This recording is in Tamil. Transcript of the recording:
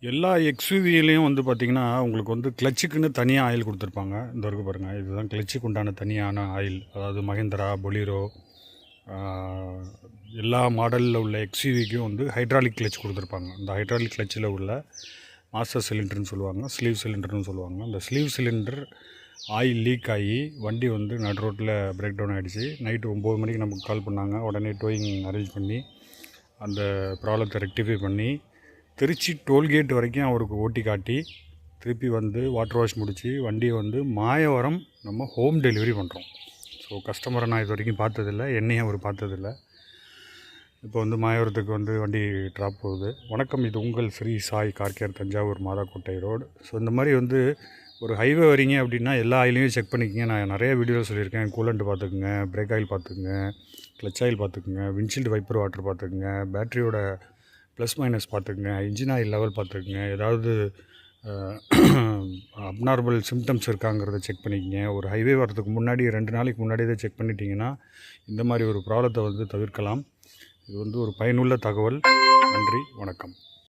எல்லா எக்ஸ்யூவிலையும் வந்து பார்த்திங்கன்னா உங்களுக்கு வந்து கிளச்சுக்குன்னு தனியாக ஆயில் கொடுத்துருப்பாங்க. இந்த வரைக்கும் பாருங்கள், இதுதான் கிளச்சுக்கு உண்டான தனியான ஆயில். அதாவது மஹிந்திரா, பொலீரோ, எல்லா மாடலில் உள்ள எக்ஸ்யூவிக்கும் வந்து ஹைட்ராலிக் கிளச் கொடுத்துருப்பாங்க. இந்த ஹைட்ராலிக் கிளச்சில் உள்ள மாஸ்டர் சிலிண்டர்னு சொல்லுவாங்க, ஸ்லீவ் சிலிண்டர்னு சொல்லுவாங்க. அந்த ஸ்லீவ் சிலிண்டர் ஆயில் லீக் ஆகி வண்டி வந்து நடு ரோட்டில் பிரேக் டவுன் ஆகிடுச்சு. நைட்டு 9 மணிக்கு நமக்கு கால் பண்ணாங்க. உடனே டோயிங் அரேஞ்ச் பண்ணி அந்த ப்ராப்ளத்தை ரெக்டிஃபை பண்ணி திருச்சி டோல்கேட் வரைக்கும் அவருக்கு ஓட்டி காட்டி திருப்பி வந்து வாட்டர் வாஷ் முடித்து வண்டியை வந்து மாயவரம் நம்ம ஹோம் டெலிவரி பண்ணுறோம். ஸோ கஸ்டமரை நான் இது வரைக்கும் பார்த்ததில்ல, என்னையும் அவர் பார்த்ததில்ல. இப்போ வந்து மாயவரத்துக்கு வந்து வண்டி ட்ராப் போகுது. வணக்கம், இது உங்கள் Shri Sai car care, Thanjavur Mathakottai road. So இந்த மாதிரி வந்து ஒரு ஹைவே வரீங்க அப்படின்னா எல்லா ஆயிலையும் செக் பண்ணிக்கங்க. நான் நிறைய வீடியோவில் சொல்லியிருக்கேன். கூலண்ட் பார்த்துக்குங்க, பிரேக் ஆயில் பார்த்துக்குங்க, கிளச் ஆயில் பார்த்துக்குங்க, விண்ட்ஷீல்டு வைப்பர் வாட்டர் பார்த்துக்குங்க, பேட்டரியோட ப்ளஸ் மைனஸ் பார்த்துக்குங்க, இன்ஜின் ஆயில் லெவல் பார்த்துக்குங்க, ஏதாவது அப்நார்மல் சிம்டம்ஸ் இருக்காங்கிறத செக் பண்ணிக்கங்க. ஒரு ஹைவே வரதுக்கு முன்னாடி 2 நாளைக்கு முன்னாடி இதை செக் பண்ணிட்டீங்கன்னா இந்த மாதிரி ஒரு ப்ராப்ளத்தை வந்து தவிர்க்கலாம். இது வந்து ஒரு பயனுள்ள தகவல். நன்றி, வணக்கம்.